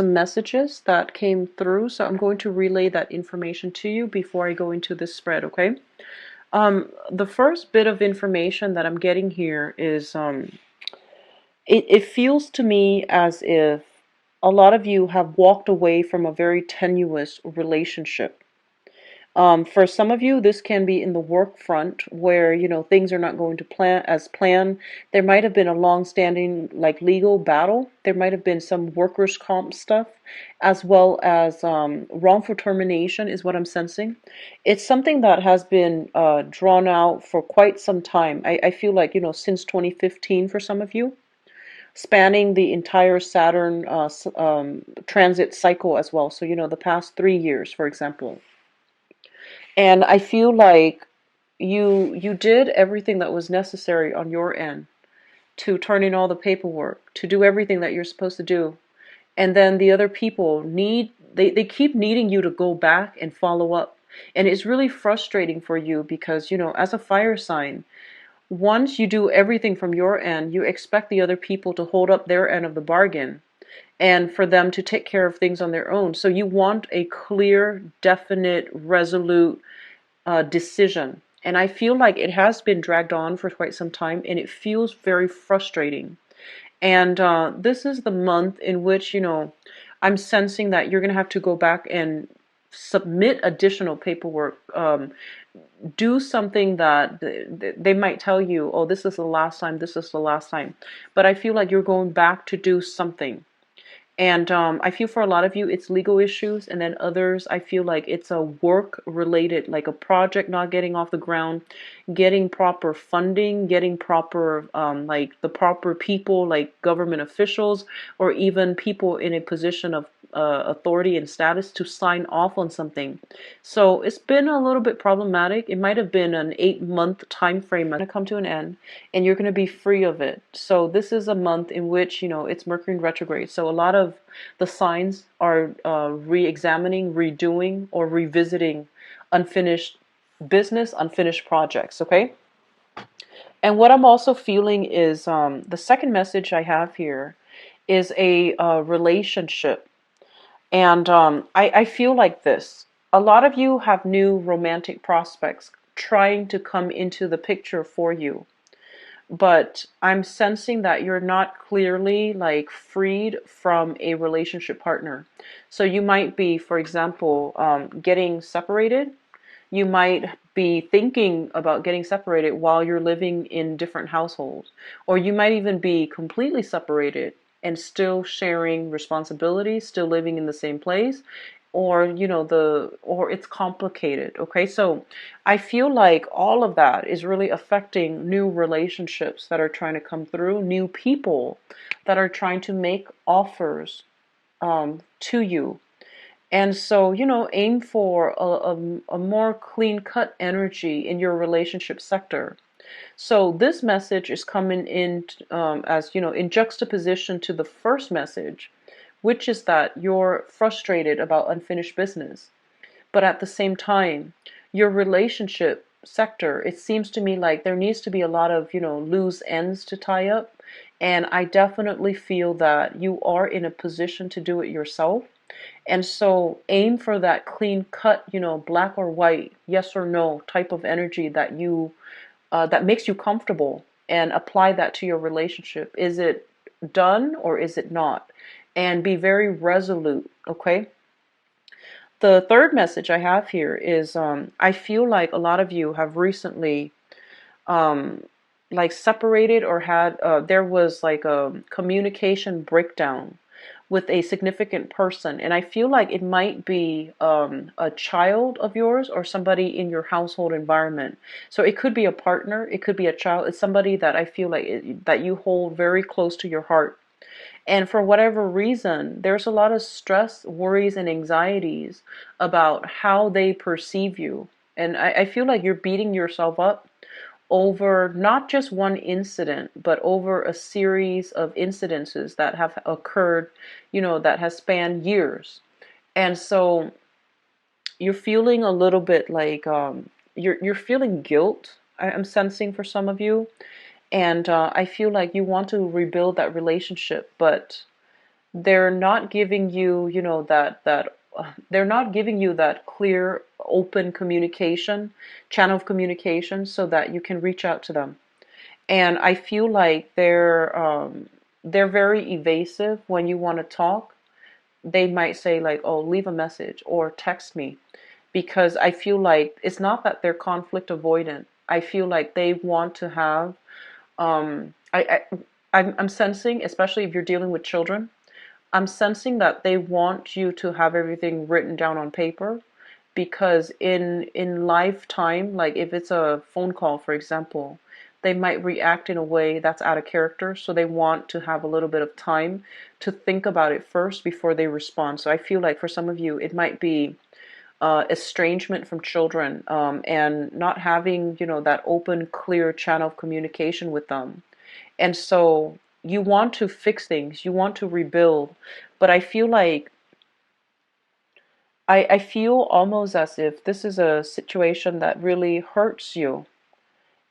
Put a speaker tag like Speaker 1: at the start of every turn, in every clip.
Speaker 1: some messages that came through, so I'm going to relay that information to you before I go into this spread, okay? The first bit of information that I'm getting here is it feels to me as if a lot of you have walked away from a very tenuous relationship. For some of you, this can be in the work front where, things are not going to plan as planned. There might have been a long-standing, like, legal battle. There might have been some workers' comp stuff, as well as wrongful termination is what I'm sensing. It's something that has been drawn out for quite some time. I feel like, since 2015 for some of you, spanning the entire Saturn transit cycle as well. So, the past 3 years, for example. And I feel like you did everything that was necessary on your end to turn in all the paperwork, to do everything that you're supposed to do. And then the other people they keep needing you to go back and follow up. And it's really frustrating for you because, as a fire sign, once you do everything from your end, you expect the other people to hold up their end of the bargain and for them to take care of things on their own. So you want a clear, definite, resolute decision. And I feel like it has been dragged on for quite some time, and it feels very frustrating. And this is the month in which, I'm sensing that you're going to have to go back and submit additional paperwork. Do something that they might tell you, oh, this is the last time, this is the last time. But I feel like you're going back to do something. And I feel for a lot of you, it's legal issues. And then others, I feel like it's a work related, like a project not getting off the ground, getting proper funding, getting proper, like the proper people, like government officials, or even people in a position of authority and status to sign off on something. So it's been a little bit problematic. It might have been an 8-month time frame to come to an end, and you're going to be free of it. So this is a month in which, it's Mercury in retrograde. So a lot of the signs are re-examining, redoing, or revisiting unfinished business, unfinished projects, okay? And what I'm also feeling is the second message I have here is a relationship. And I feel like this. A lot of you have new romantic prospects trying to come into the picture for you. But I'm sensing that you're not clearly like freed from a relationship partner. So you might be, for example, getting separated. You might be thinking about getting separated while you're living in different households. Or you might even be completely separated and still sharing responsibilities, still living in the same place, or or it's complicated. Okay, so I feel like all of that is really affecting new relationships that are trying to come through, new people that are trying to make offers to you. And so, aim for a more clean cut energy in your relationship sector. So this message is coming in as, in juxtaposition to the first message, which is that you're frustrated about unfinished business. But at the same time, your relationship sector, it seems to me like there needs to be a lot of, loose ends to tie up. And I definitely feel that you are in a position to do it yourself. And so aim for that clean cut, black or white, yes or no type of energy that that makes you comfortable, and apply that to your relationship. Is it done or is it not? And be very resolute, okay? The third message I have here is I feel like a lot of you have recently um, like separated or had, there was like a communication breakdown with a significant person. And I feel like it might be a child of yours or somebody in your household environment. So it could be a partner, it could be a child. It's somebody that I feel like that you hold very close to your heart. And for whatever reason, there's a lot of stress, worries, and anxieties about how they perceive you. And I feel like you're beating yourself up over not just one incident, but over a series of incidences that have occurred, that has spanned years. And so you're feeling a little bit like you're feeling guilt. I'm sensing for some of you, and I feel like you want to rebuild that relationship, but they're not giving you, they're not giving you that clear, open communication, channel of communication, so that you can reach out to them. And I feel like they're very evasive when you want to talk. They might say like, "Oh, leave a message or text me," because I feel like it's not that they're conflict avoidant. I feel like they want to have. I'm sensing, especially if you're dealing with children, I'm sensing that they want you to have everything written down on paper, because in lifetime, like if it's a phone call, for example, they might react in a way that's out of character, so they want to have a little bit of time to think about it first before they respond. So I feel like for some of you, it might be estrangement from children, and not having, that open, clear channel of communication with them. And so you want to fix things, you want to rebuild, but I feel like I feel almost as if this is a situation that really hurts you.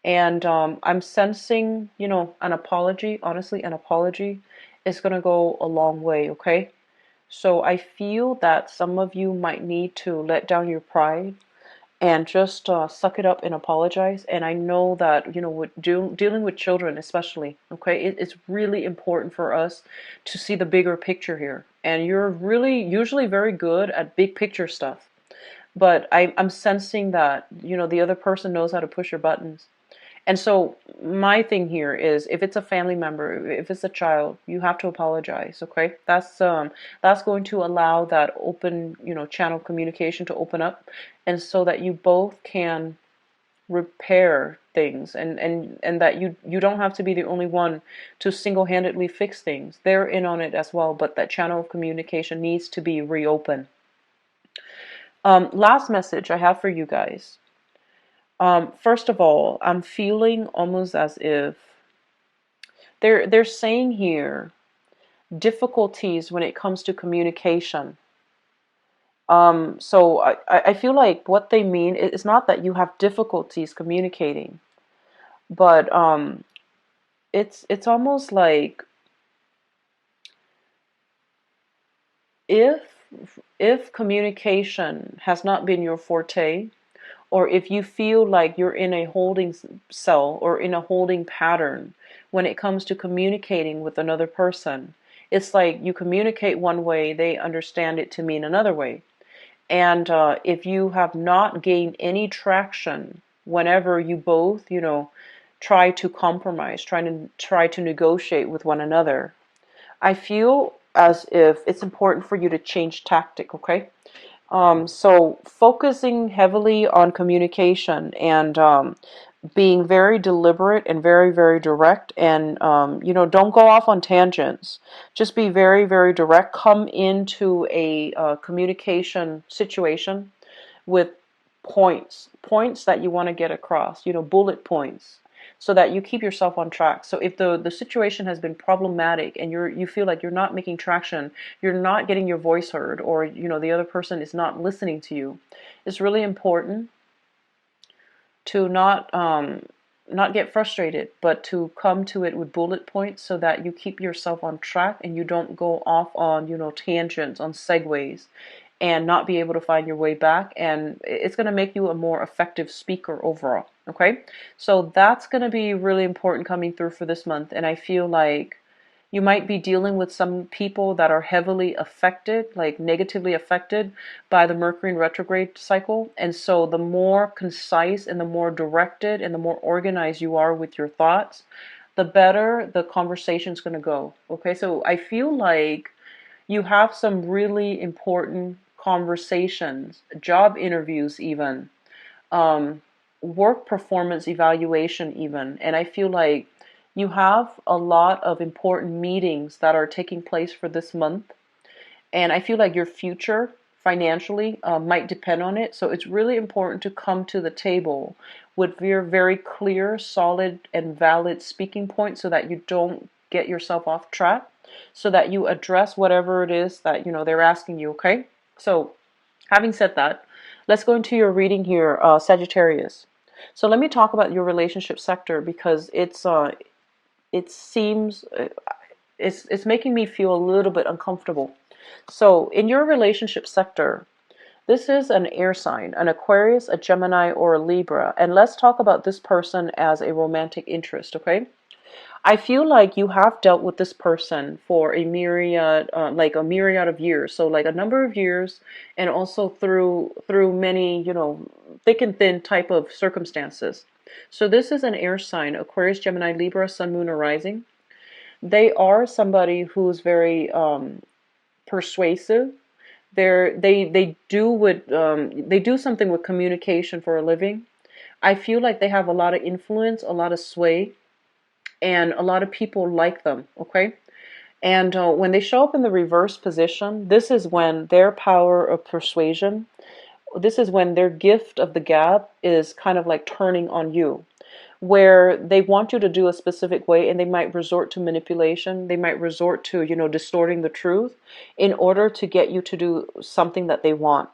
Speaker 1: And I'm sensing, an apology. Honestly, an apology is going to go a long way, okay? So I feel that some of you might need to let down your pride and just suck it up and apologize. And I know that, with dealing with children especially, okay, it's really important for us to see the bigger picture here. And you're really usually very good at big picture stuff. But I'm sensing that, the other person knows how to push your buttons. And so my thing here is, if it's a family member, if it's a child, you have to apologize, okay? That's going to allow that open, channel of communication to open up, and so that you both can repair things, and that you don't have to be the only one to single-handedly fix things. They're in on it as well, but that channel of communication needs to be reopened. Last message I have for you guys. First of all, I'm feeling almost as if they're saying here difficulties when it comes to communication. So I feel like what they mean is not that you have difficulties communicating, but it's almost like if if communication has not been your forte, or if you feel like you're in a holding cell or in a holding pattern when it comes to communicating with another person. It's like you communicate one way, they understand it to mean another way. And if you have not gained any traction whenever you both, try to compromise, try to negotiate with one another, I feel as if it's important for you to change tactic, okay? So focusing heavily on communication, and being very deliberate and very, very direct, and don't go off on tangents. Just be very, very direct. Come into a communication situation with points that you want to get across, bullet points, so that you keep yourself on track. So if the situation has been problematic and you feel like you're not making traction, you're not getting your voice heard, or the other person is not listening to you, it's really important to not get frustrated, but to come to it with bullet points, so that you keep yourself on track and you don't go off on tangents, on segues, and not be able to find your way back. And it's going to make you a more effective speaker overall. Okay, so that's going to be really important coming through for this month. And I feel like you might be dealing with some people that are heavily affected, like negatively affected by the Mercury in retrograde cycle. And so the more concise and the more directed and the more organized you are with your thoughts, the better the conversation's going to go. Okay, so I feel like you have some really important conversations, job interviews even, um, work performance evaluation even. And I feel like you have a lot of important meetings that are taking place for this month. And I feel like your future financially might depend on it. So it's really important to come to the table with your very clear, solid, and valid speaking points, so that you don't get yourself off track, so that you address whatever it is that they're asking you. Okay, so having said that, let's go into your reading here, Sagittarius. So let me talk about your relationship sector, because it seems it's making me feel a little bit uncomfortable. So in your relationship sector, this is an air sign, an Aquarius, a Gemini, or a Libra. And let's talk about this person as a romantic interest, okay? I feel like you have dealt with this person for a myriad, like a myriad of years. So like a number of years, and also through many, thick and thin type of circumstances. So this is an air sign, Aquarius, Gemini, Libra, Sun, Moon, or Rising. They are somebody who's very persuasive. They do something with communication for a living. I feel like they have a lot of influence, a lot of sway, and a lot of people like them, okay? And when they show up in the reverse position, this is when their power of persuasion, this is when their gift of the gab is kind of like turning on you, where they want you to do a specific way, and they might resort to manipulation. They might resort to, distorting the truth in order to get you to do something that they want.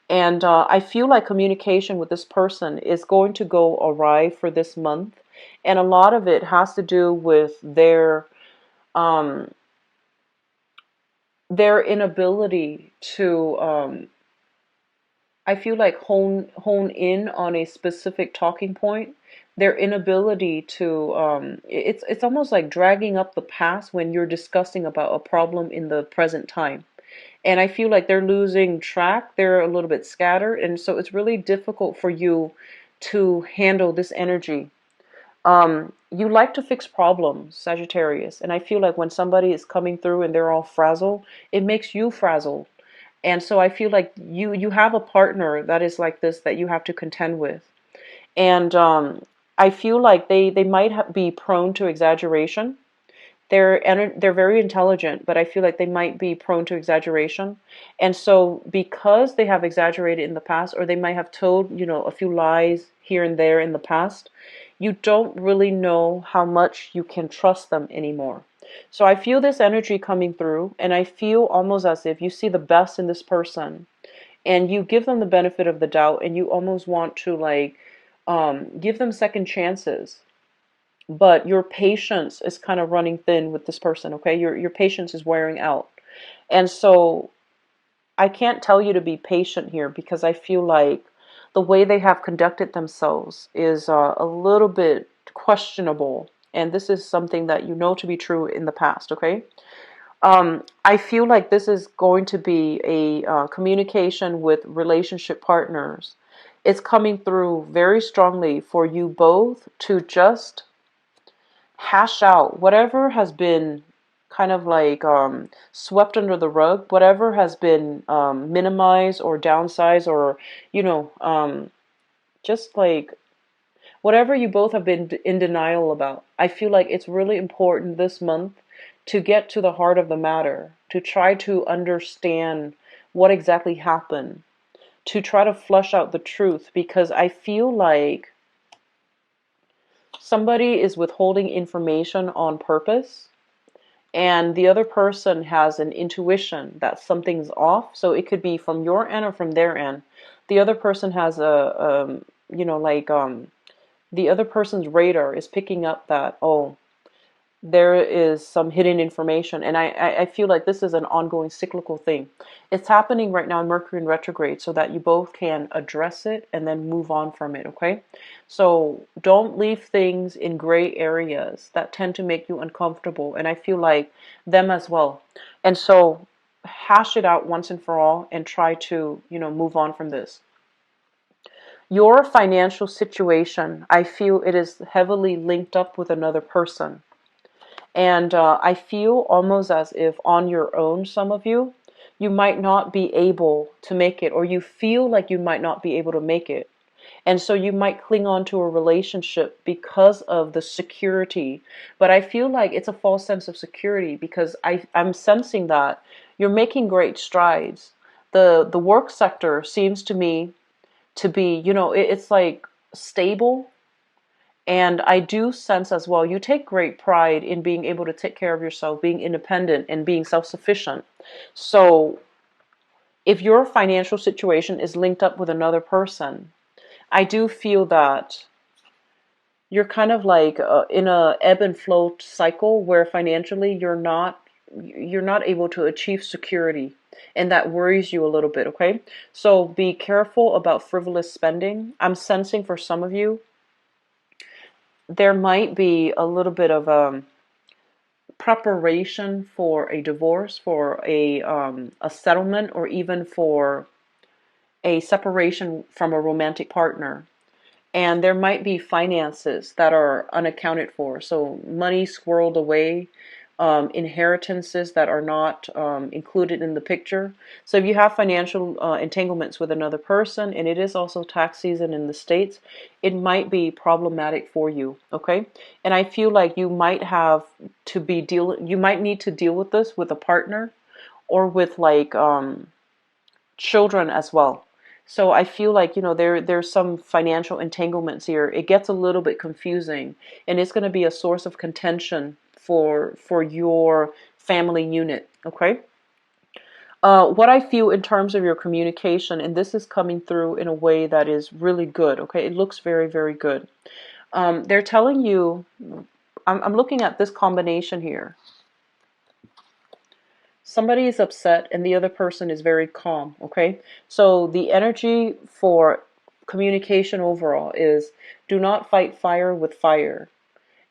Speaker 1: And I feel like communication with this person is going to go awry for this month. And a lot of it has to do with um, their inability to, I feel like hone in on a specific talking point. Their inability to, it's almost like dragging up the past when you're discussing about a problem in the present time. And I feel like they're losing track. They're a little bit scattered. And so it's really difficult for you to handle this energy. You like to fix problems, Sagittarius. And I feel like when somebody is coming through and they're all frazzled, it makes you frazzled. And so I feel like you have a partner that is like this that you have to contend with. And I feel like they might be prone to exaggeration. They're very intelligent, but I feel like they might be prone to exaggeration. And so because they have exaggerated in the past, or they might have told, a few lies here and there in the past, you don't really know how much you can trust them anymore. So I feel this energy coming through, and I feel almost as if you see the best in this person, and you give them the benefit of the doubt, and you almost want to like give them second chances, but your patience is kind of running thin with this person, okay? Your patience is wearing out. And so I can't tell you to be patient here, because I feel like the way they have conducted themselves is a little bit questionable. And this is something that you know to be true in the past, okay? I feel like this is going to be a communication with relationship partners. It's coming through very strongly for you both to just hash out whatever has been kind of like swept under the rug, whatever has been minimized or downsized, or just like whatever you both have been in denial about. I feel like it's really important this month to get to the heart of the matter, to try to understand what exactly happened, to try to flush out the truth, because I feel like somebody is withholding information on purpose, and the other person has an intuition that something's off. So it could be from your end or from their end. The other person has the other person's radar is picking up that, oh, there is some hidden information. And I feel like this is an ongoing cyclical thing. It's happening right now in Mercury in retrograde, so that you both can address it and then move on from it, okay? So don't leave things in gray areas that tend to make you uncomfortable. And I feel like them as well. And so hash it out once and for all, and try to, move on from this. Your financial situation, I feel it is heavily linked up with another person. And I feel almost as if on your own, some of you, you might not be able to make it, or you feel like you might not be able to make it. And so you might cling on to a relationship because of the security. But I feel like it's a false sense of security, because I'm sensing that you're making great strides. The work sector seems to me to be, it's like stable. And I do sense as well, you take great pride in being able to take care of yourself, being independent, and being self-sufficient. So if your financial situation is linked up with another person, I do feel that you're kind of like in a ebb and flow cycle where financially you're not able to achieve security, and that worries you a little bit, okay? So be careful about frivolous spending. I'm sensing for some of you there might be a little bit of preparation for a divorce, for a settlement, or even for a separation from a romantic partner. And there might be finances that are unaccounted for. So money squirreled away, inheritances that are not included in the picture. So if you have financial entanglements with another person, and it is also tax season in the States, it might be problematic for you, okay? And I feel like you might need to deal with this with a partner or with like children as well. So I feel like, there's some financial entanglements here. It gets a little bit confusing, and it's going to be a source of contention for your family unit, okay? What I feel in terms of your communication, and this is coming through in a way that is really good, okay? It looks very, very good. They're telling you, I'm looking at this combination here. Somebody is upset and the other person is very calm, okay? So the energy for communication overall is do not fight fire with fire.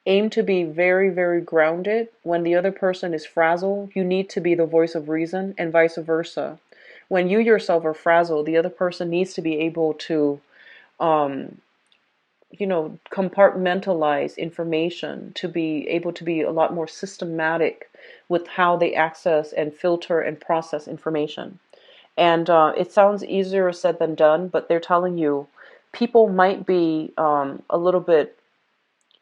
Speaker 1: Aim to be very, very grounded. When the other person is frazzled, you need to be the voice of reason, and vice versa. When you yourself are frazzled, the other person needs to be able to um, compartmentalize information, to be able to be a lot more systematic with how they access and filter and process information. And it sounds easier said than done, but they're telling you people might be a little bit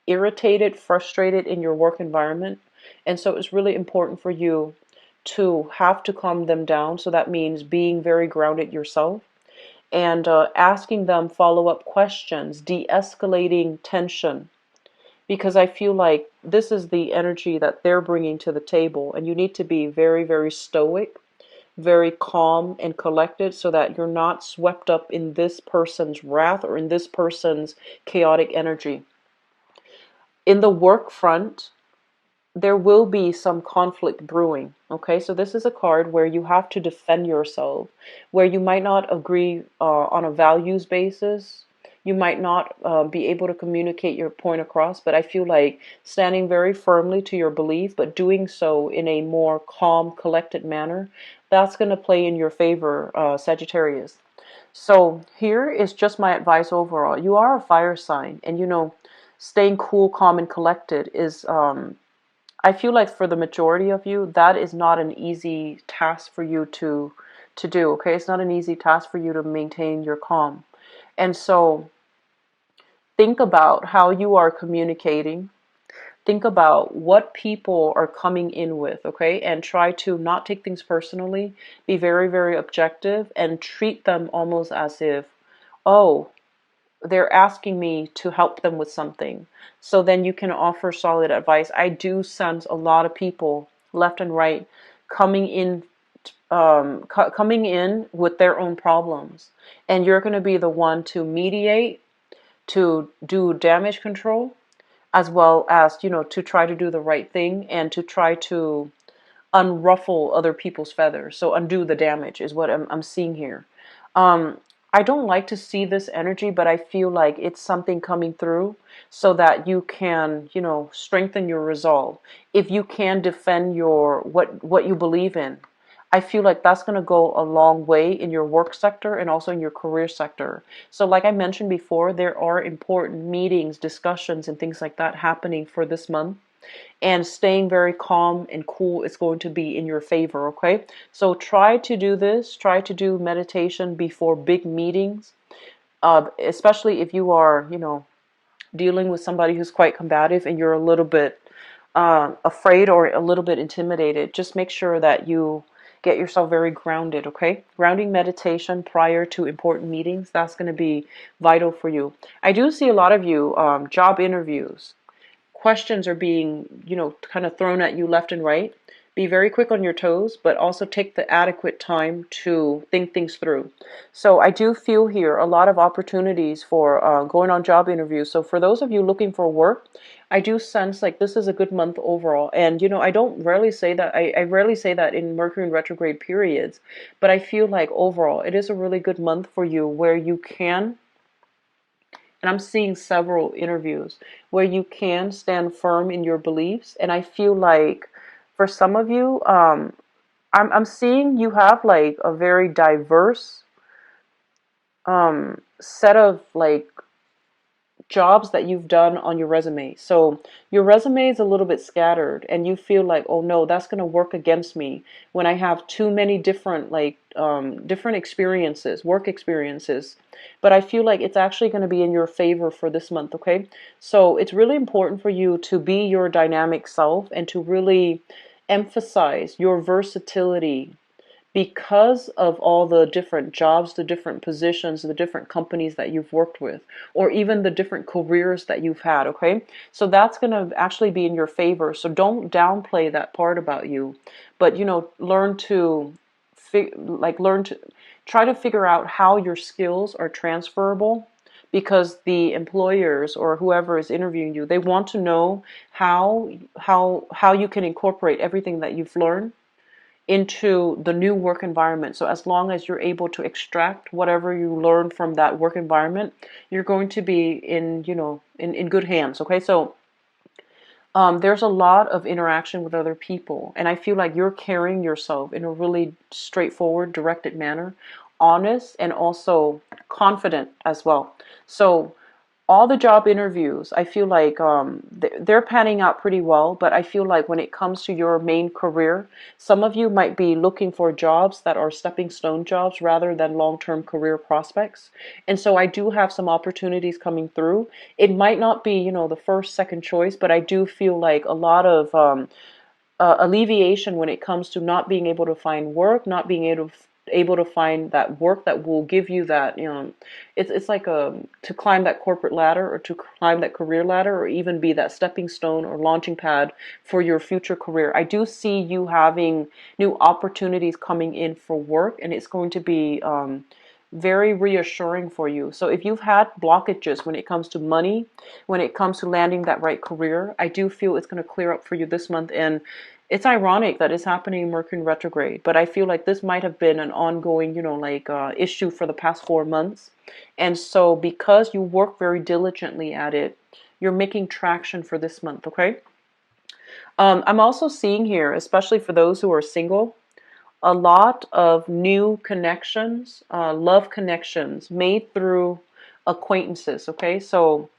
Speaker 1: irritated, frustrated in your work environment. And so it's really important for you to have to calm them down. So that means being very grounded yourself and asking them follow-up questions, de-escalating tension, because I feel like this is the energy that they're bringing to the table, and you need to be very, very stoic, very calm and collected so that you're not swept up in this person's wrath or in this person's chaotic energy. In the work front, there will be some conflict brewing. Okay, so this is a card where you have to defend yourself, where you might not agree on a values basis. You might not be able to communicate your point across, but I feel like standing very firmly to your belief, but doing so in a more calm, collected manner, that's going to play in your favor, Sagittarius. So here is just my advice overall. You are a fire sign, and staying cool, calm, and collected is I feel like for the majority of you, that is not an easy task for you to do, okay? It's not an easy task for you to maintain your calm. And so think about how you are communicating. Think about what people are coming in with, okay? And try to not take things personally. Be very, very objective and treat them almost as if, oh, they're asking me to help them with something. So then you can offer solid advice. I do sense a lot of people left and right coming in coming in with their own problems, and you're going to be the one to mediate, to do damage control, as well as to try to do the right thing and to try to unruffle other people's feathers. So undo the damage is what I'm seeing here. Um, I don't like to see this energy, but I feel like it's something coming through so that you can, strengthen your resolve. If you can defend your what you believe in, I feel like that's going to go a long way in your work sector and also in your career sector. So like I mentioned before, there are important meetings, discussions, and things like that happening for this month, and staying very calm and cool is going to be in your favor, okay? So try to do this, try to do meditation before big meetings, especially if you are, dealing with somebody who's quite combative and you're a little bit afraid or a little bit intimidated. Just make sure that you get yourself very grounded, okay? Grounding meditation prior to important meetings, that's going to be vital for you. I do see a lot of you job interviews. Questions are being, kind of thrown at you left and right. Be very quick on your toes, but also take the adequate time to think things through. So I do feel here a lot of opportunities for going on job interviews. So for those of you looking for work, I do sense like this is a good month overall. And you know, I don't rarely say that, I rarely say that in Mercury in retrograde periods, but I feel like overall it is a really good month for you where you can, and I'm seeing several interviews where you can stand firm in your beliefs. And I feel like for some of you, I'm seeing you have like a very diverse set of like jobs that you've done on your resume. So your resume is a little bit scattered and you feel like, oh no, that's going to work against me when I have too many different like different experiences, work experiences. But I feel like it's actually going to be in your favor for this month, okay? So it's really important for you to be your dynamic self and to really emphasize your versatility because of all the different jobs, the different positions, the different companies that you've worked with, or even the different careers that you've had, okay? So that's going to actually be in your favor. So don't downplay that part about you, but, you know, learn to try to figure out how your skills are transferable, because the employers or whoever is interviewing you, they want to know how you can incorporate everything that you've learned into the new work environment. So as long as you're able to extract whatever you learn from that work environment, you're going to be in, you know, in good hands. Okay, so there's a lot of interaction with other people, and I feel like you're carrying yourself in a really straightforward, directed manner, honest, and also confident as well. So all the job interviews, I feel like they're panning out pretty well, but I feel like when it comes to your main career, some of you might be looking for jobs that are stepping stone jobs rather than long-term career prospects. And so I do have some opportunities coming through. It might not be, you know, the first, second choice, but I do feel like a lot of alleviation when it comes to not being able to find work, not being able to find that work that will give you that, you know, it's like to climb that corporate ladder or to climb that career ladder or even be that stepping stone or launching pad for your future career. I do see you having new opportunities coming in for work, and it's going to be very reassuring for you. So if you've had blockages when it comes to money, when it comes to landing that right career, I do feel it's going to clear up for you this month. And it's ironic that it's happening in Mercury retrograde, but I feel like this might have been an ongoing, you know, like issue for the past 4 months. And so because you work very diligently at it, you're making traction for this month, okay? I'm also seeing here, especially for those who are single, a lot of new connections, love connections made through acquaintances, okay? So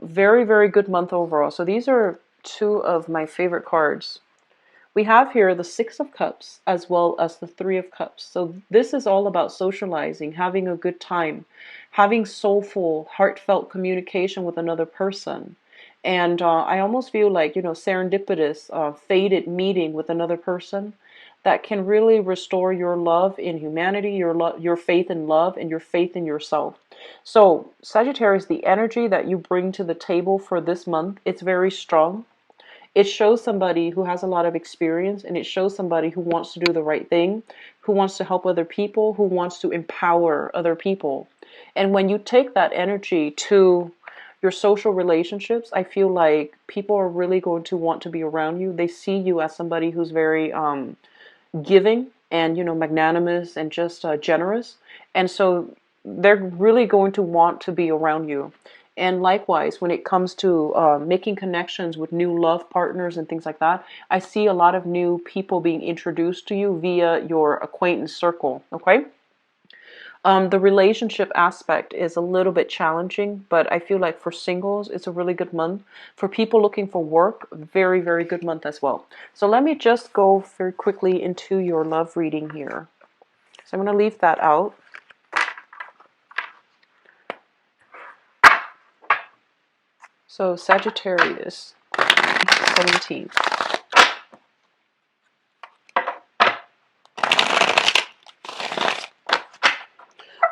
Speaker 1: very, very good month overall. So these are two of my favorite cards. We have here the Six of Cups as well as the Three of Cups. So this is all about socializing, having a good time, having soulful, heartfelt communication with another person. And I almost feel like, you know, serendipitous, fated meeting with another person that can really restore your love in humanity, your faith in love, and your faith in yourself. So Sagittarius, the energy that you bring to the table for this month, it's very strong. It shows somebody who has a lot of experience, and it shows somebody who wants to do the right thing, who wants to help other people, who wants to empower other people. And when you take that energy to your social relationships, I feel like people are really going to want to be around you. They see you as somebody who's very giving and, you know, magnanimous and just generous. And so they're really going to want to be around you. And likewise, when it comes to making connections with new love partners and things like that, I see a lot of new people being introduced to you via your acquaintance circle, okay? The relationship aspect is a little bit challenging, but I feel like for singles, it's a really good month. For people looking for work, very, very good month as well. So let me just go very quickly into your love reading here. So I'm going to leave that out. So Sagittarius, 17.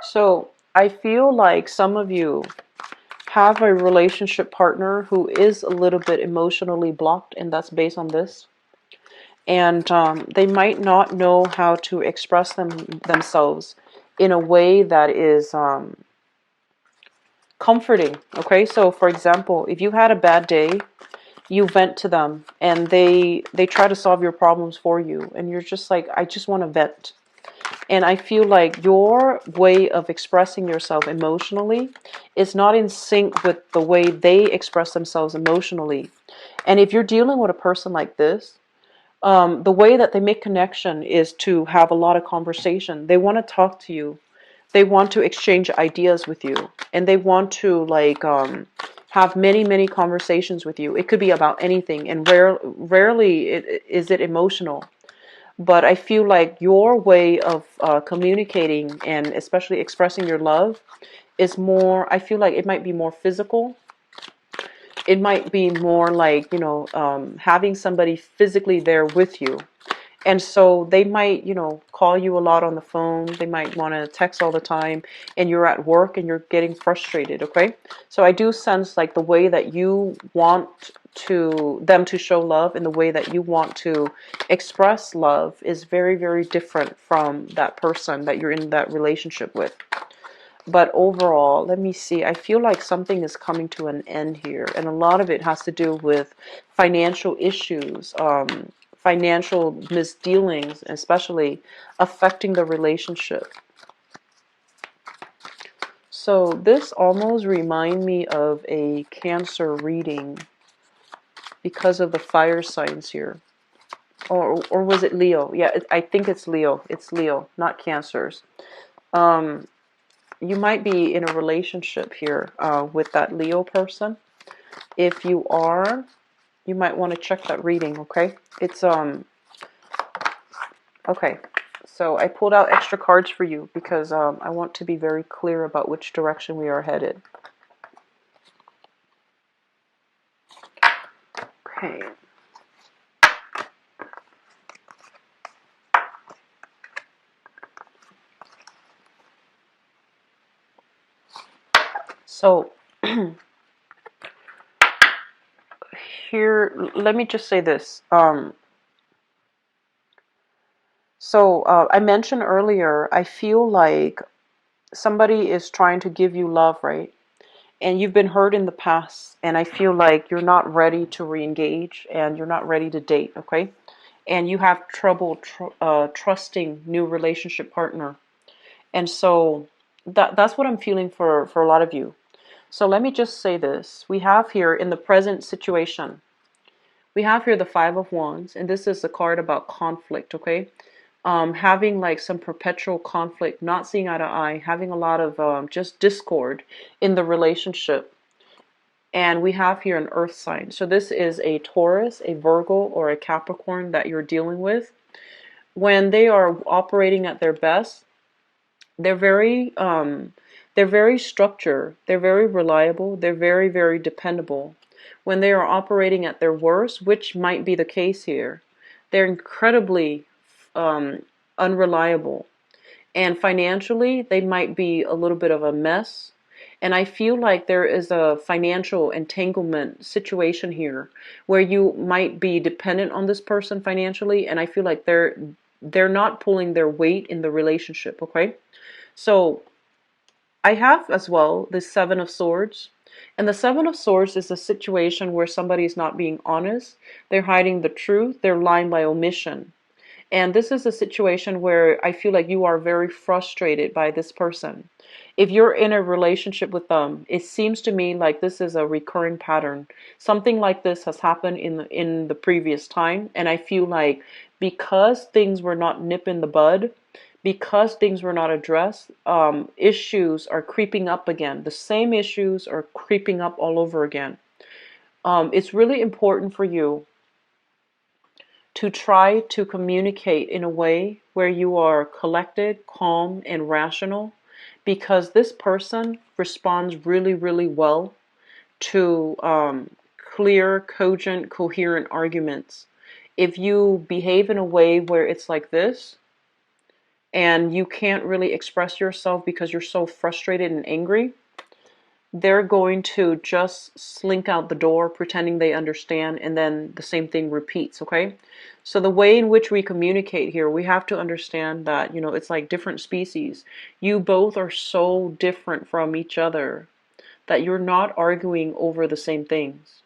Speaker 1: So I feel like some of you have a relationship partner who is a little bit emotionally blocked, and that's based on this. and they might not know how to express themselves in a way that is comforting. Okay, so for example, if you had a bad day, you vent to them, and they try to solve your problems for you, and you're just like, I just want to vent. And I feel like your way of expressing yourself emotionally is not in sync with the way they express themselves emotionally. And if you're dealing with a person like this, the way that they make connection is to have a lot of conversation. They want to talk to you. They want to exchange ideas with you. And they want to have many, many conversations with you. It could be about anything. And rarely is it emotional. But I feel like your way of communicating and especially expressing your love is more, I feel like it might be more physical. It might be more like, having somebody physically there with you. And so they might, call you a lot on the phone. They might want to text all the time, and you're at work and you're getting frustrated, okay? So I do sense like the way that you want them to show love and the way that you want to express love is very, very different from that person that you're in that relationship with. But overall, let me see. I feel like something is coming to an end here, and a lot of it has to do with financial issues, financial misdealings, especially affecting the relationship. So this almost reminds me of a Cancer reading because of the fire signs here. Or was it Leo? Yeah, I think it's Leo. It's Leo, not Cancers. You might be in a relationship here with that Leo person. If you are, you might want to check that reading, okay? It's okay. So I pulled out extra cards for you because I want to be very clear about which direction we are headed. Okay. So here, let me just say this. I mentioned earlier, I feel like somebody is trying to give you love, right? And you've been hurt in the past, and I feel like you're not ready to re-engage and you're not ready to date, okay? And you have trouble trusting new relationship partner. And so that's what I'm feeling for a lot of you. So let me just say this. We have here in the present situation, we have here the Five of Wands, and this is the card about conflict, okay? Having like some perpetual conflict, not seeing eye to eye, having a lot of just discord in the relationship. And we have here an earth sign. So this is a Taurus, a Virgo, or a Capricorn that you're dealing with. When they are operating at their best, they're very structured, they're very reliable, they're very, very dependable. When they are operating at their worst, which might be the case here, they're incredibly unreliable. And financially, they might be a little bit of a mess. And I feel like there is a financial entanglement situation here where you might be dependent on this person financially, and I feel like they're not pulling their weight in the relationship, okay? So I have as well the Seven of Swords. And the Seven of Swords is a situation where somebody is not being honest. They're hiding the truth. They're lying by omission. And this is a situation where I feel like you are very frustrated by this person. If you're in a relationship with them, it seems to me like this is a recurring pattern. Something like this has happened in the previous time. And I feel like because things were not nipped in the bud, because things were not addressed, issues are creeping up again. The same issues are creeping up all over again. It's really important for you to try to communicate in a way where you are collected, calm, and rational, because this person responds really, really well to clear, cogent, coherent arguments. If you behave in a way where it's like this, and you can't really express yourself because you're so frustrated and angry, they're going to just slink out the door pretending they understand, and then the same thing repeats, okay? So the way in which we communicate here, we have to understand that, it's like different species. You both are so different from each other that you're not arguing over the same things.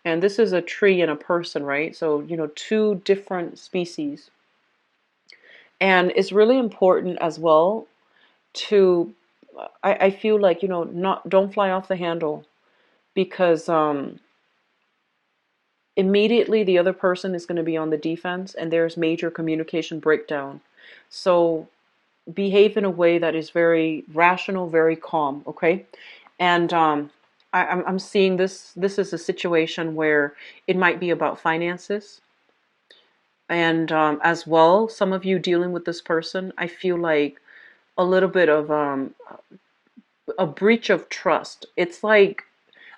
Speaker 1: And this is a tree and a person, right? So, two different species. And it's really important as well to, I feel like, not, don't fly off the handle, because immediately the other person is going to be on the defense and there's major communication breakdown. So behave in a way that is very rational, very calm, okay? And I'm seeing this is a situation where it might be about finances. And as well, some of you dealing with this person, I feel like a little bit of a breach of trust. It's like,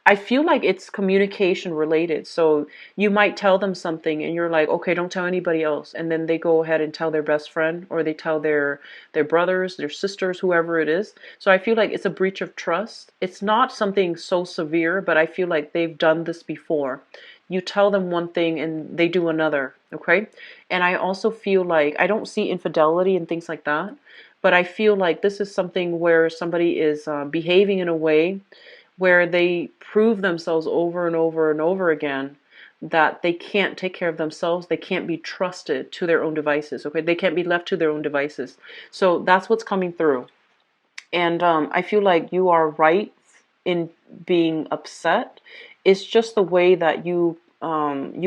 Speaker 1: I feel like it's communication related. So you might tell them something and you're like, okay, don't tell anybody else. And then they go ahead and tell their best friend, or they tell their brothers, their sisters, whoever it is. So I feel like it's a breach of trust. It's not something so severe, but I feel like they've done this before. You tell them one thing and they do another, okay? And I also feel like, I don't see infidelity and things like that, but I feel like this is something where somebody is behaving in a way where they prove themselves over and over and over again that they can't take care of themselves. They can't be trusted to their own devices, okay? They can't be left to their own devices. So that's what's coming through. And I feel like you are right in being upset. It's just the way that you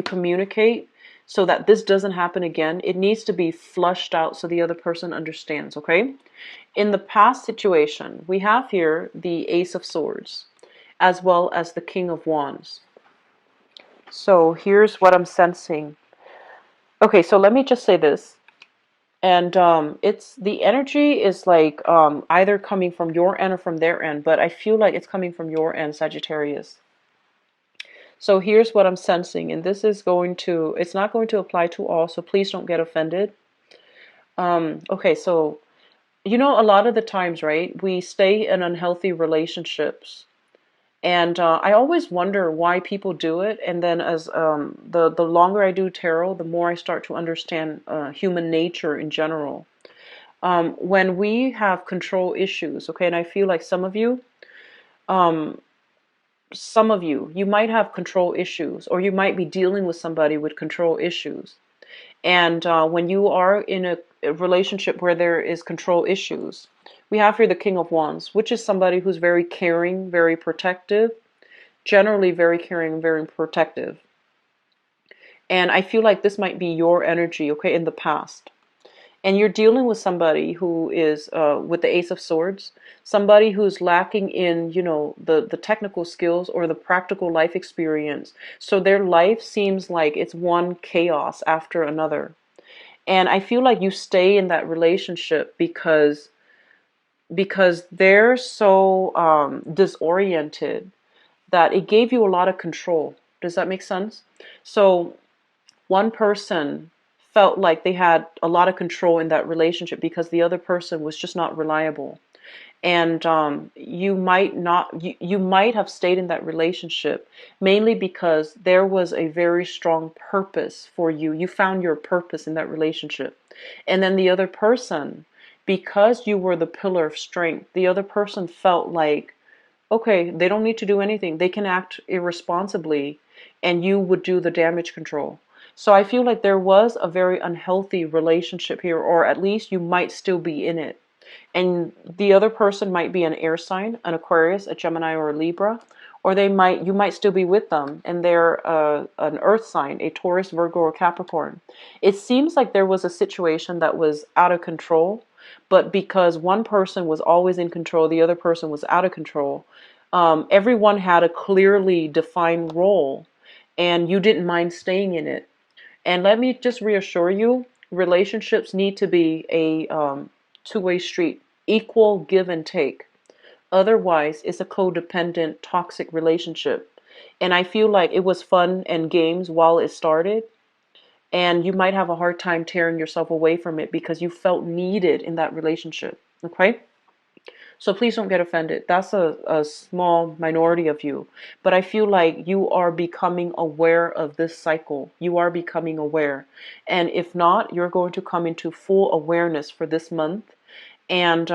Speaker 1: communicate so that this doesn't happen again. It needs to be flushed out so the other person understands, okay? In the past situation, we have here the Ace of Swords, as well as the King of Wands. So here's what I'm sensing. Okay, so let me just say this. And it's, the energy is like either coming from your end or from their end, but I feel like it's coming from your end, Sagittarius. So here's what I'm sensing, and this is going to, it's not going to apply to all, so please don't get offended. Okay, so, a lot of the times, right, we stay in unhealthy relationships. And I always wonder why people do it. And then as the longer I do tarot, the more I start to understand human nature in general. When we have control issues, okay, and I feel like um, you might have control issues, or you might be dealing with somebody with control issues. And when you are in a relationship where there is control issues, we have here the King of Wands, which is somebody who's very caring, very protective, generally very caring, very protective. And I feel like this might be your energy, okay, in the past. And you're dealing with somebody who is, with the Ace of Swords, somebody who's lacking in, the technical skills or the practical life experience. So their life seems like it's one chaos after another. And I feel like you stay in that relationship because they're so disoriented that it gave you a lot of control. Does that make sense? So one person felt like they had a lot of control in that relationship because the other person was just not reliable. And you might not, you might have stayed in that relationship mainly because there was a very strong purpose for you. You found your purpose in that relationship. And then the other person, because you were the pillar of strength, the other person felt like, okay, they don't need to do anything. They can act irresponsibly, and you would do the damage control. So I feel like there was a very unhealthy relationship here, or at least you might still be in it. And the other person might be an air sign, an Aquarius, a Gemini, or a Libra, or you might still be with them and they're an earth sign, a Taurus, Virgo, or Capricorn. It seems like there was a situation that was out of control, but because one person was always in control, the other person was out of control. Everyone had a clearly defined role, and you didn't mind staying in it. And let me just reassure you, relationships need to be a two-way street, equal give and take. Otherwise, it's a codependent, toxic relationship. And I feel like it was fun and games while it started, and you might have a hard time tearing yourself away from it because you felt needed in that relationship. Okay? So please don't get offended. That's a small minority of you. But I feel like you are becoming aware of this cycle. You are becoming aware. And if not, you're going to come into full awareness for this month. And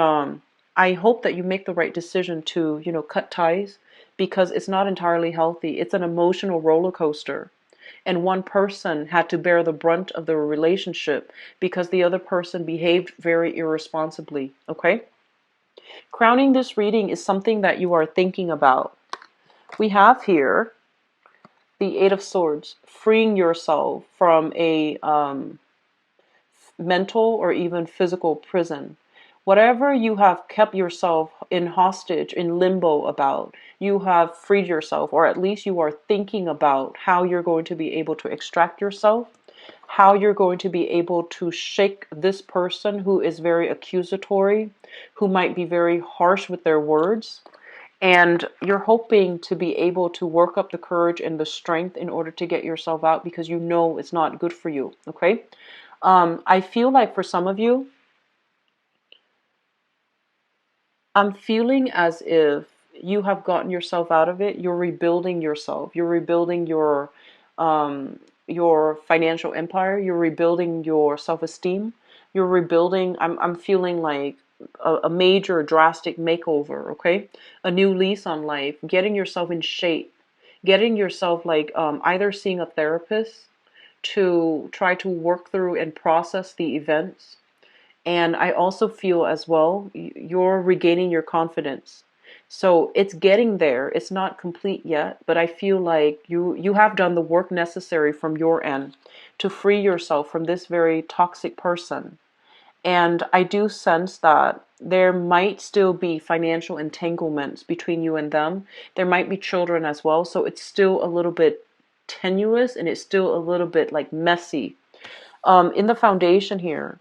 Speaker 1: I hope that you make the right decision to, cut ties, because it's not entirely healthy. It's an emotional roller coaster. And one person had to bear the brunt of the relationship because the other person behaved very irresponsibly. Okay? Crowning this reading is something that you are thinking about. We have here the Eight of Swords, freeing yourself from a mental or even physical prison. Whatever you have kept yourself in hostage, in limbo about, you have freed yourself, or at least you are thinking about how you're going to be able to extract yourself, how you're going to be able to shake this person who is very accusatory, who might be very harsh with their words. And you're hoping to be able to work up the courage and the strength in order to get yourself out, because you know it's not good for you. Okay? I feel like for some of you, I'm feeling as if you have gotten yourself out of it. You're rebuilding yourself. You're rebuilding your financial empire. You're rebuilding your self-esteem. You're rebuilding. I'm feeling like a major drastic makeover. Okay, a new lease on life. Getting yourself in shape. Getting yourself like either seeing a therapist to try to work through and process the events. And I also feel as well, you're regaining your confidence. So it's getting there. It's not complete yet, but I feel like you have done the work necessary from your end to free yourself from this very toxic person. And I do sense that there might still be financial entanglements between you and them. There might be children as well. So it's still a little bit tenuous, and it's still a little bit like messy. In the foundation here,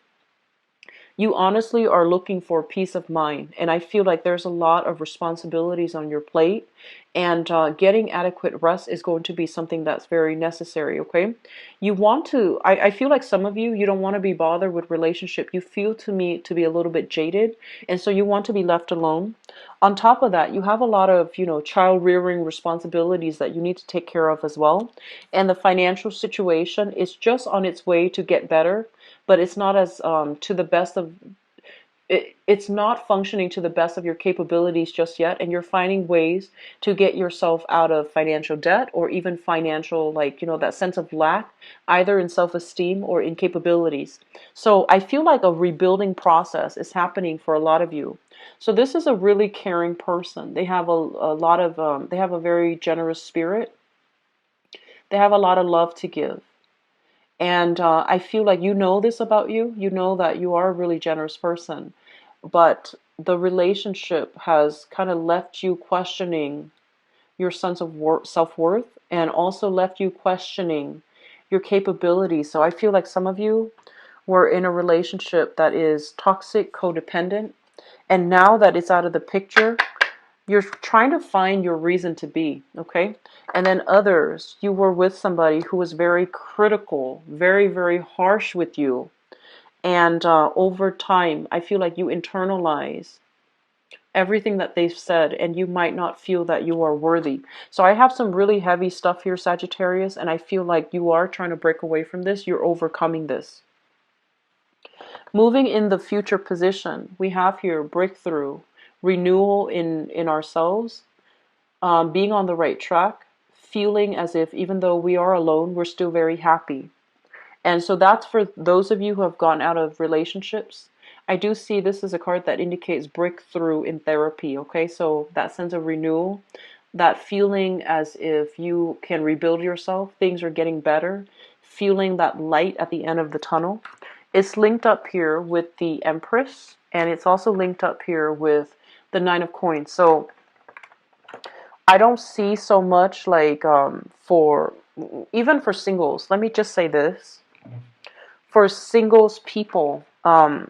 Speaker 1: you honestly are looking for peace of mind. And I feel like there's a lot of responsibilities on your plate. And getting adequate rest is going to be something that's very necessary, okay? You want to, I feel like some of you, you don't want to be bothered with relationship. You feel to me to be a little bit jaded. And so you want to be left alone. On top of that, you have a lot of, child rearing responsibilities that you need to take care of as well. And the financial situation is just on its way to get better, but it's not as to the best of it's not functioning to the best of your capabilities just yet, and you're finding ways to get yourself out of financial debt, or even financial, like, that sense of lack, either in self-esteem or in capabilities. So I feel like a rebuilding process is happening for a lot of you. So this is a really caring person. They have a lot of they have a very generous spirit. They have a lot of love to give. And I feel like you know this about you. You know that you are a really generous person. But the relationship has kind of left you questioning your sense of self-worth, and also left you questioning your capabilities. So I feel like some of you were in a relationship that is toxic, codependent. And now that it's out of the picture, you're trying to find your reason to be, okay? And then others, you were with somebody who was very critical, very, very harsh with you. And over time, I feel like you internalize everything that they've said, and you might not feel that you are worthy. So I have some really heavy stuff here, Sagittarius, and I feel like you are trying to break away from this. You're overcoming this. Moving in the future position, we have here breakthrough, renewal in ourselves, being on the right track, feeling as if even though we are alone, we're still very happy. And so that's for those of you who have gone out of relationships. I do see this as a card that indicates breakthrough in therapy, okay? So that sense of renewal, that feeling as if you can rebuild yourself, things are getting better, feeling that light at the end of the tunnel. It's linked up here with the Empress, and it's also linked up here with the Nine of Coins. So I don't see so much like for, even for singles, let me just say this. For singles people, I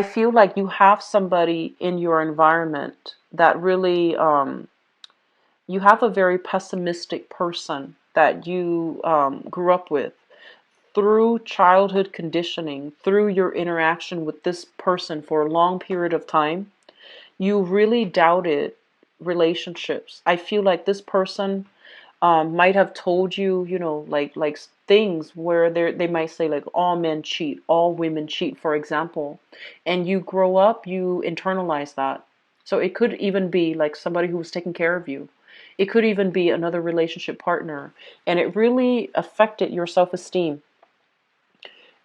Speaker 1: feel like you have somebody in your environment that really, you have a very pessimistic person that you grew up with. through childhood conditioning, through your interaction with this person for a long period of time, you really doubted relationships. I feel like this person might have told you, like things where they might say like all men cheat, all women cheat, for example, and you grow up, you internalize that. So it could even be like somebody who was taking care of you. It could even be another relationship partner, and it really affected your self-esteem.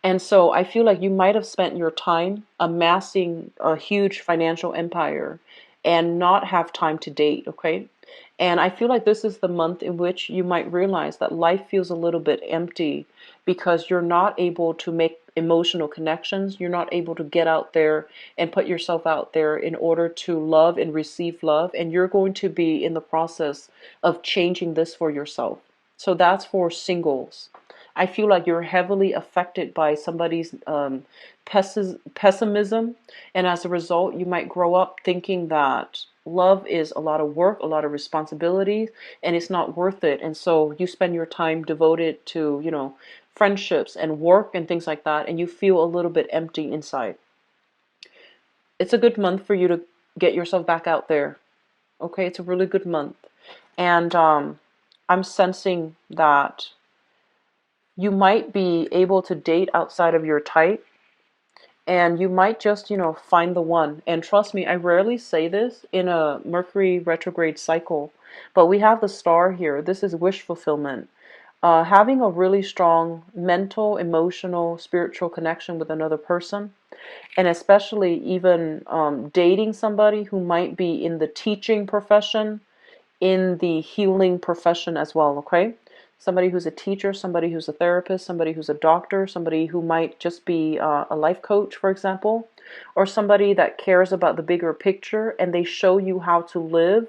Speaker 1: And so I feel like you might have spent your time amassing a huge financial empire and not have time to date, okay? And I feel like this is the month in which you might realize that life feels a little bit empty because you're not able to make emotional connections. You're not able to get out there and put yourself out there in order to love and receive love. And you're going to be in the process of changing this for yourself. So that's for singles. I feel like you're heavily affected by somebody's pessimism, and as a result, you might grow up thinking that love is a lot of work, a lot of responsibilities, and it's not worth it. And so you spend your time devoted to, friendships and work and things like that, and you feel a little bit empty inside. It's a good month for you to get yourself back out there. Okay, it's a really good month, and I'm sensing that you might be able to date outside of your type, and you might just, find the one. And trust me, I rarely say this in a Mercury retrograde cycle, but we have the star here. This is wish fulfillment. Having a really strong mental, emotional, spiritual connection with another person, and especially even dating somebody who might be in the teaching profession, in the healing profession as well, okay? Somebody who's a teacher, somebody who's a therapist, somebody who's a doctor, somebody who might just be a life coach, for example, or somebody that cares about the bigger picture and they show you how to live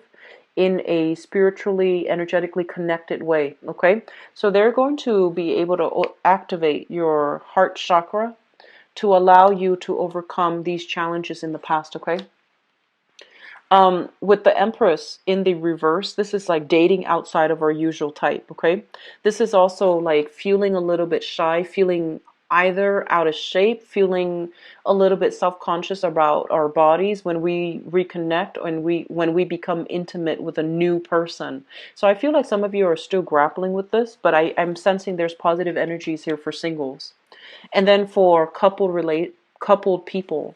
Speaker 1: in a spiritually, energetically connected way, okay? So they're going to be able to activate your heart chakra to allow you to overcome these challenges in the past, okay? With the Empress in the reverse, this is like dating outside of our usual type, okay? This is also like feeling a little bit shy, feeling either out of shape, feeling a little bit self-conscious about our bodies when we reconnect and when we become intimate with a new person. So I feel like some of you are still grappling with this, but I'm sensing there's positive energies here for singles. And then for coupled people,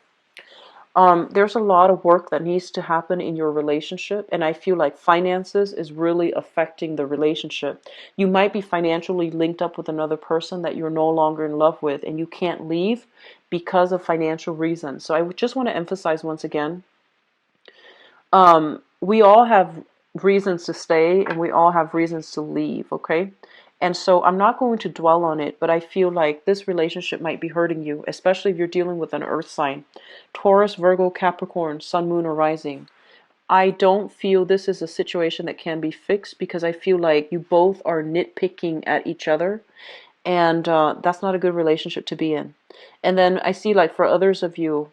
Speaker 1: there's a lot of work that needs to happen in your relationship, and I feel like finances is really affecting the relationship. You might be financially linked up with another person that you're no longer in love with, and you can't leave because of financial reasons. So I just want to emphasize once again, we all have reasons to stay and we all have reasons to leave, okay? And so I'm not going to dwell on it, but I feel like this relationship might be hurting you, especially if you're dealing with an earth sign. Taurus, Virgo, Capricorn, Sun, Moon, or Rising. I don't feel this is a situation that can be fixed because I feel like you both are nitpicking at each other, and that's not a good relationship to be in. And then I see like for others of you,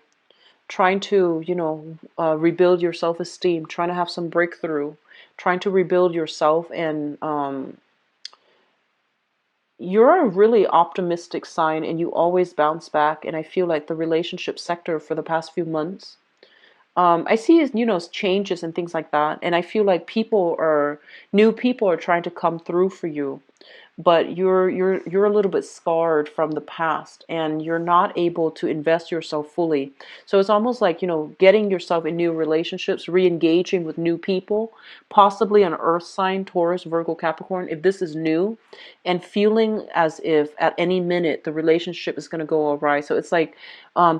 Speaker 1: trying to, rebuild your self-esteem, trying to have some breakthrough, trying to rebuild yourself, and you're a really optimistic sign and you always bounce back. And I feel like the relationship sector for the past few months, I see, changes and things like that. And I feel like new people are trying to come through for you, but you're a little bit scarred from the past and you're not able to invest yourself fully. So it's almost like, getting yourself in new relationships, re-engaging with new people, possibly an earth sign, Taurus, Virgo, Capricorn, if this is new, and feeling as if at any minute the relationship is going to go awry. So it's like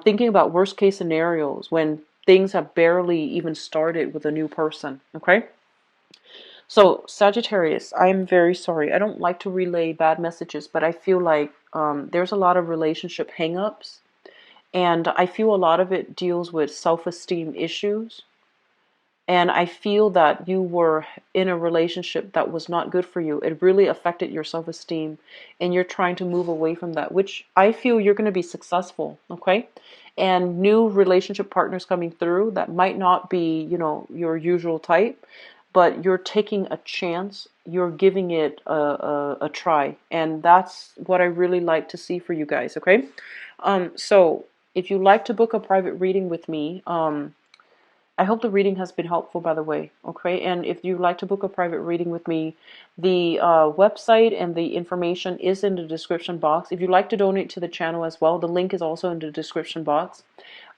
Speaker 1: thinking about worst case scenarios when things have barely even started with a new person, okay? So, Sagittarius, I'm very sorry. I don't like to relay bad messages, but I feel like there's a lot of relationship hangups, and I feel a lot of it deals with self-esteem issues. And I feel that you were in a relationship that was not good for you. It really affected your self-esteem, and you're trying to move away from that, which I feel you're going to be successful, okay? And new relationship partners coming through that might not be, your usual type, but you're taking a chance. You're giving it a try, and that's what I really like to see for you guys. Okay, so if you like to book a private reading with me, I hope the reading has been helpful, by the way. Okay, and if you'd like to book a private reading with me, the website and the information is in the description box. If you'd like to donate to the channel as well, the link is also in the description box.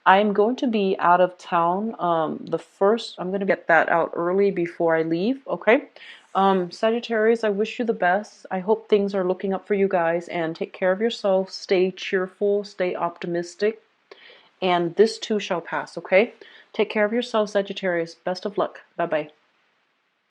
Speaker 1: I'm going to be out of town I'm going to get that out early before I leave, okay? Sagittarius, I wish you the best. I hope things are looking up for you guys, and take care of yourself. Stay cheerful, stay optimistic, and this too shall pass, okay? Take care of yourself, Sagittarius. Best of luck. Bye-bye.